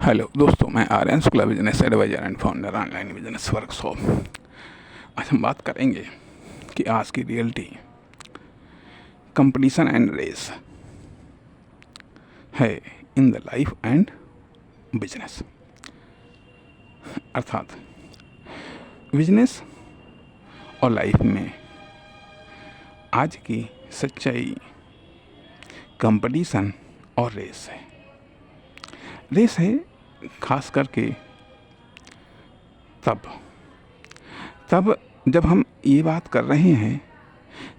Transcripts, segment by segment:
Hello दोस्तों, मैं Aryan Shukla, business advisor and founder online business workshop. आज हम बात करेंगे कि आज की रियलिटी कंपटीशन एंड रेस है in the life and business. अर्थात बिजनेस और लाइफ में आज की सच्चाई कंपटीशन और रेस है। रेस है खास करके तब जब हम ये बात कर रहे हैं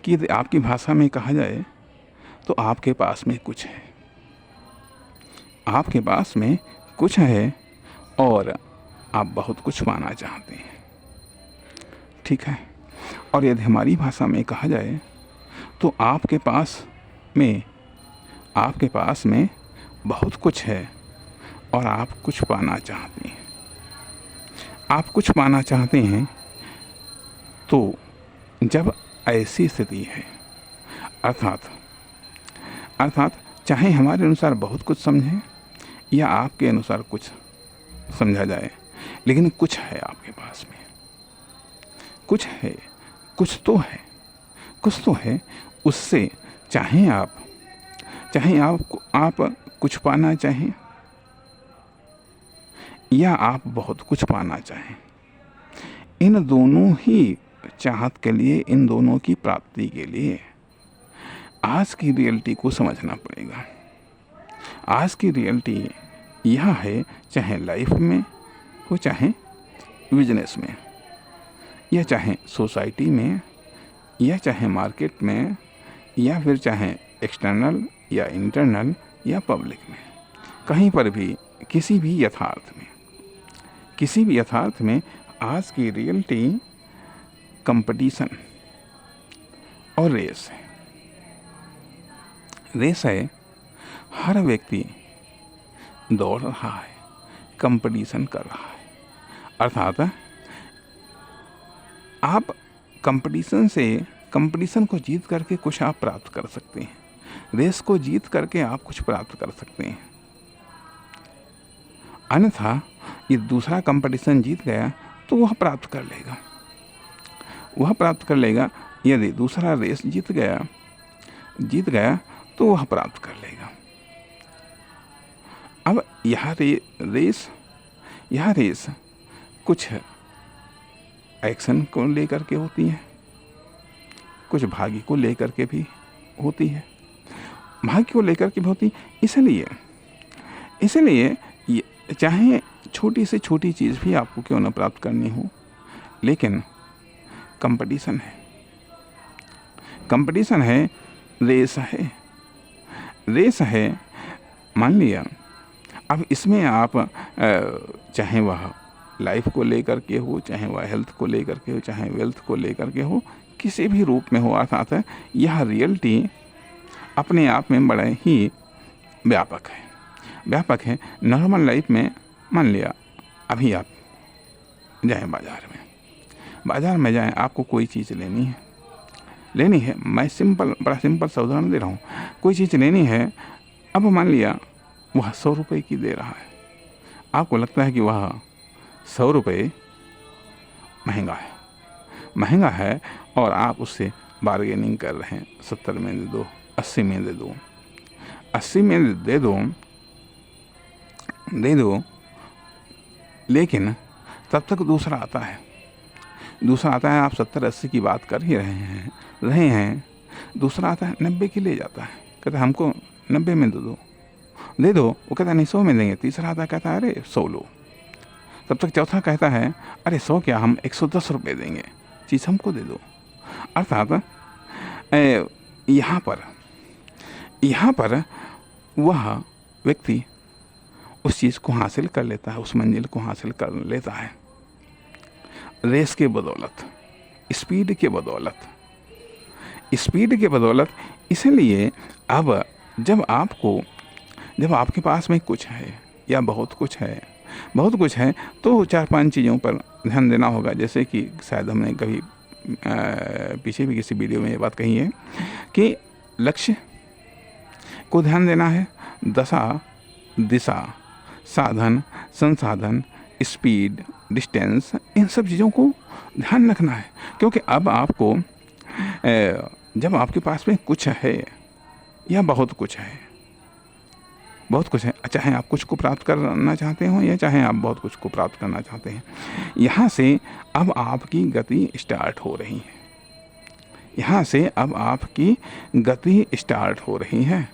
कि यदि आपकी भाषा में कहा जाए तो आपके पास में कुछ है, आपके पास में कुछ है और आप बहुत कुछ पाना चाहते हैं, ठीक है। और यदि हमारी भाषा में कहा जाए तो आपके पास में बहुत कुछ है और आप कुछ पाना चाहते हैं। आप कुछ पाना चाहते हैं तो जब ऐसी स्थिति है, अर्थात चाहे हमारे अनुसार बहुत कुछ समझें या आपके अनुसार कुछ समझा जाए, लेकिन कुछ है आपके पास में, कुछ है, कुछ तो है। उससे चाहे आप कुछ पाना चाहें या आप बहुत कुछ पाना चाहें, इन दोनों ही चाहत के लिए, इन दोनों की प्राप्ति के लिए आज की रियलिटी को समझना पड़ेगा। आज की रियलिटी यह है, चाहे लाइफ में हो, चाहे बिजनेस में, या चाहे सोसाइटी में, या चाहे मार्केट में, या फिर चाहे एक्सटर्नल या इंटरनल या पब्लिक में, कहीं पर भी किसी भी यथार्थ में आज की रियलिटी कंपटीशन और रेस है। हर व्यक्ति दौड़ रहा है, कंपटीशन कर रहा है। अर्थात आप कंपटीशन को जीत करके कुछ आप प्राप्त कर सकते हैं, रेस को जीत करके आप कुछ प्राप्त कर सकते हैं। अन्यथा ये दूसरा कंपटीशन जीत गया तो वह प्राप्त कर लेगा, यदि दूसरा रेस जीत गया तो वह प्राप्त कर लेगा। अब यह रेस कुछ एक्शन को लेकर के होती है, कुछ भाग्य को लेकर के भी होती है, इसलिए चाहे छोटी से छोटी चीज़ भी आपको क्यों न प्राप्त करनी हो, लेकिन कंपटीशन है, रेस है। मान लिया अब इसमें आप चाहे वह लाइफ को लेकर के हो, चाहे वह हेल्थ को लेकर के हो, चाहे वेल्थ को लेकर के हो, किसी भी रूप में हो, अर्थात यह रियलिटी अपने आप में बड़ा ही व्यापक है। नॉर्मल लाइफ में मान लिया अभी आप जाएं बाज़ार में जाएं, आपको कोई चीज़ लेनी है। मैं बड़ा सिंपल सा उदाहरण दे रहा हूँ। कोई चीज़ लेनी है, अब मान लिया वह 100 रुपये की दे रहा है, आपको लगता है कि वह 100 रुपये महंगा है और आप उससे बार्गेनिंग कर रहे हैं, 70 में दे दो, 80 में दे दो, 80 में दे दो, लेकिन तब तक दूसरा आता है, आप 70-80 की बात कर ही रहे हैं, दूसरा आता है 90 की ले जाता है, कहता है हमको 90 में दे दो, वो कहता है नहीं 100 में देंगे। तीसरा आता है, कहता है अरे 100 लो। तब तक चौथा कहता है अरे 100 क्या, हम 110 रुपये देंगे, चीज़ हमको दे दो। अर्थात यहाँ पर वह व्यक्ति उस चीज़ को हासिल कर लेता है, उस मंजिल को हासिल कर लेता है, रेस के बदौलत, स्पीड के बदौलत। इसलिए अब जब आपके पास में कुछ है या बहुत कुछ है तो 4-5 चीज़ों पर ध्यान देना होगा। जैसे कि शायद हमने कभी पीछे भी किसी वीडियो में ये बात कही है कि लक्ष्य को ध्यान देना है, दशा, दिशा, साधन, संसाधन, स्पीड, डिस्टेंस, इन सब चीज़ों को ध्यान रखना है। क्योंकि अब आपको जब आपके पास में कुछ है या बहुत कुछ है, बहुत कुछ है, चाहे आप कुछ को प्राप्त करना चाहते हो या चाहे आप बहुत कुछ को प्राप्त करना चाहते हैं, यहाँ से अब आपकी गति स्टार्ट हो रही है। यहाँ से अब आपकी गति स्टार्ट हो रही है।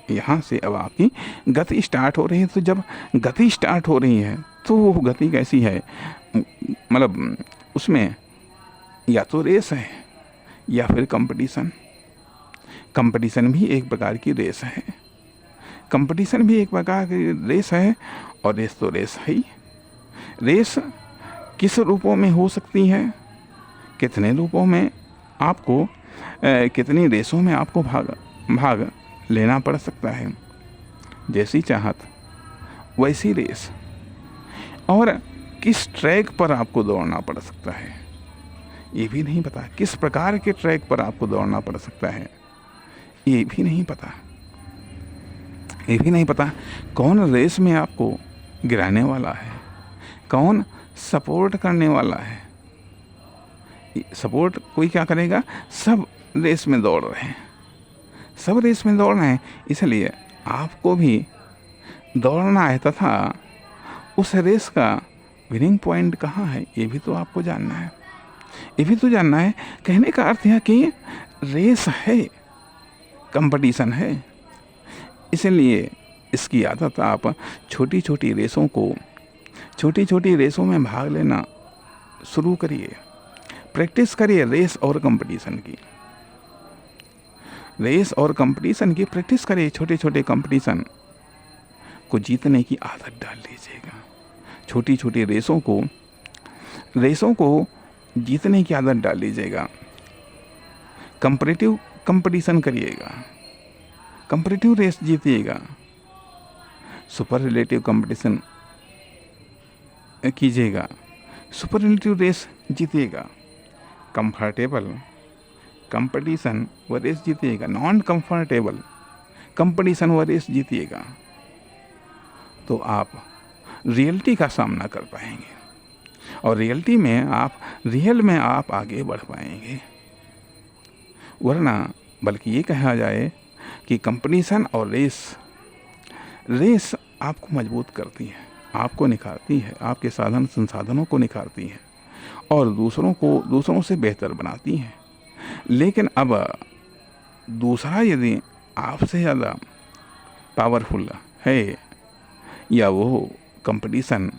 यहाँ से अब आपकी गति स्टार्ट हो रही है। तो जब गति स्टार्ट हो रही है तो वो गति कैसी है, मतलब उसमें या तो रेस है या फिर कंपटीशन। कंपटीशन भी एक प्रकार की रेस है, कंपटीशन भी एक प्रकार की रेस है, और रेस तो रेस है ही। रेस किस रूपों में हो सकती है, कितने रूपों में आपको कितनी रेसों में आपको भाग लेना पड़ सकता है। जैसी चाहत वैसी रेस, और किस ट्रैक पर आपको दौड़ना पड़ सकता है ये भी नहीं पता। किस प्रकार के ट्रैक पर आपको दौड़ना पड़ सकता है ये भी नहीं पता। ये भी नहीं पता कौन रेस में आपको गिराने वाला है, कौन सपोर्ट करने वाला है। सपोर्ट कोई क्या करेगा, सब रेस में दौड़ रहे हैं, सब रेस में दौड़ रहे हैं, इसलिए आपको भी दौड़ना है, तथा उस रेस का विनिंग पॉइंट कहाँ है ये भी तो आपको जानना है। ये भी तो जानना है। कहने का अर्थ है कि रेस है, कंपटीशन है, इसलिए इसकी आदत आप छोटी छोटी रेसों में भाग लेना शुरू करिए। प्रैक्टिस करिए रेस और कंपटीशन की, रेस और कंपटीशन की प्रैक्टिस करिए। छोटे छोटे कंपटीशन को जीतने की आदत डाल लीजिएगा। छोटी छोटी रेसों को जीतने की आदत डाल लीजिएगा। कंपैरेटिव कंपटीशन करिएगा, कंपैरेटिव रेस जीतिएगा। सुपर रिलेटिव कंपटीशन कीजिएगा, सुपर रिलेटिव रेस जीतिएगा। कंफर्टेबल कंपटीशन व रेस जीतिएगा, नॉन कंफर्टेबल कंपटीशन व रेस जीतिएगा, तो आप रियलिटी का सामना कर पाएंगे, और रियल में आप आगे बढ़ पाएंगे। वरना बल्कि ये कहा जाए कि कंपटीशन और रेस आपको मजबूत करती है, आपको निखारती है, आपके साधन संसाधनों को निखारती है, और दूसरों से बेहतर बनाती है। लेकिन अब दूसरा यदि आपसे ज़्यादा पावरफुल है, या वो कंपटीशन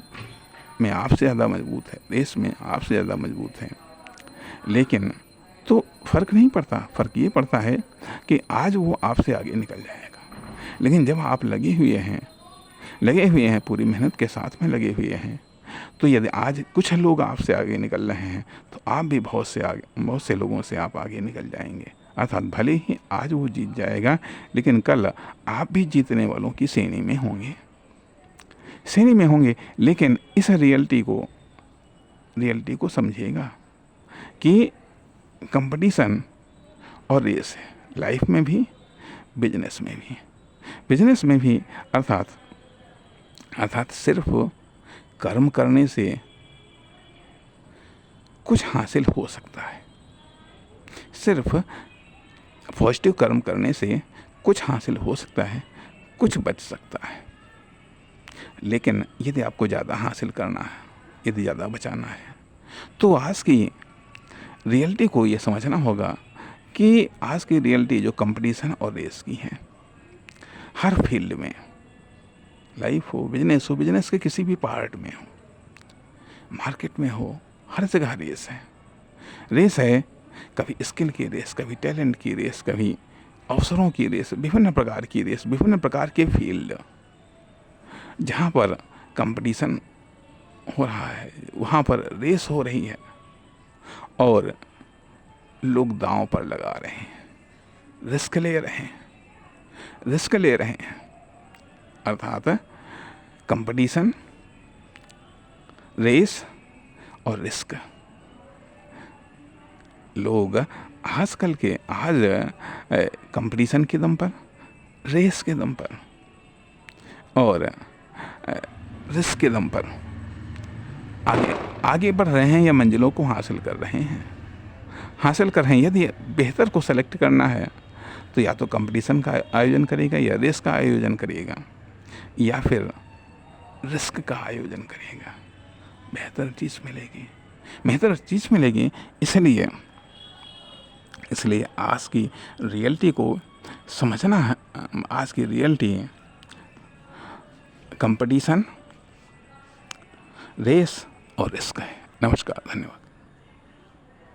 में आपसे ज़्यादा मजबूत है, रेस में आपसे ज़्यादा मजबूत है, लेकिन तो फ़र्क नहीं पड़ता। फ़र्क ये पड़ता है कि आज वो आपसे आगे निकल जाएगा। लेकिन जब आप लगे हुए हैं, पूरी मेहनत के साथ में लगे हुए हैं, तो यदि आज कुछ लोग आपसे आगे निकल रहे हैं, तो आप भी बहुत से लोगों से आप आगे निकल जाएंगे। अर्थात भले ही आज वो जीत जाएगा, लेकिन कल आप भी जीतने वालों की श्रेणी में होंगे। लेकिन इस रियलिटी को समझिएगा कि कंपटीशन और रेस है, लाइफ में भी, बिजनेस में भी। अर्थात सिर्फ कर्म करने से कुछ हासिल हो सकता है, सिर्फ पॉजिटिव कर्म करने से कुछ हासिल हो सकता है, कुछ बच सकता है। लेकिन यदि आपको ज़्यादा हासिल करना है, यदि ज़्यादा बचाना है, तो आज की रियलिटी को ये समझना होगा कि आज की रियलिटी जो कंपटीशन और रेस की है, हर फील्ड में, लाइफ हो, बिजनेस के किसी भी पार्ट में हो, मार्केट में हो, हर जगह रेस है। कभी स्किल की रेस, कभी टैलेंट की रेस, कभी अवसरों की रेस, विभिन्न प्रकार की रेस, विभिन्न प्रकार के फील्ड जहाँ पर कंपटीशन हो रहा है, वहाँ पर रेस हो रही है, और लोग दांव पर लगा रहे हैं, रिस्क ले रहे हैं। अर्थात कंपटीशन, रेस और रिस्क। लोग आज कंपटीशन के दम पर, रेस के दम पर और रिस्क के दम पर आगे बढ़ रहे हैं या मंजिलों को हासिल कर रहे हैं। यदि बेहतर को सेलेक्ट करना है तो या तो कंपटीशन का आयोजन करेगा, या रेस का आयोजन करेगा, या फिर रिस्क का आयोजन करेगा। बेहतर चीज़ मिलेगी। इसलिए आज की रियलिटी को समझना है। आज की रियलिटी कंपटीशन, रेस और रिस्क है। नमस्कार, धन्यवाद।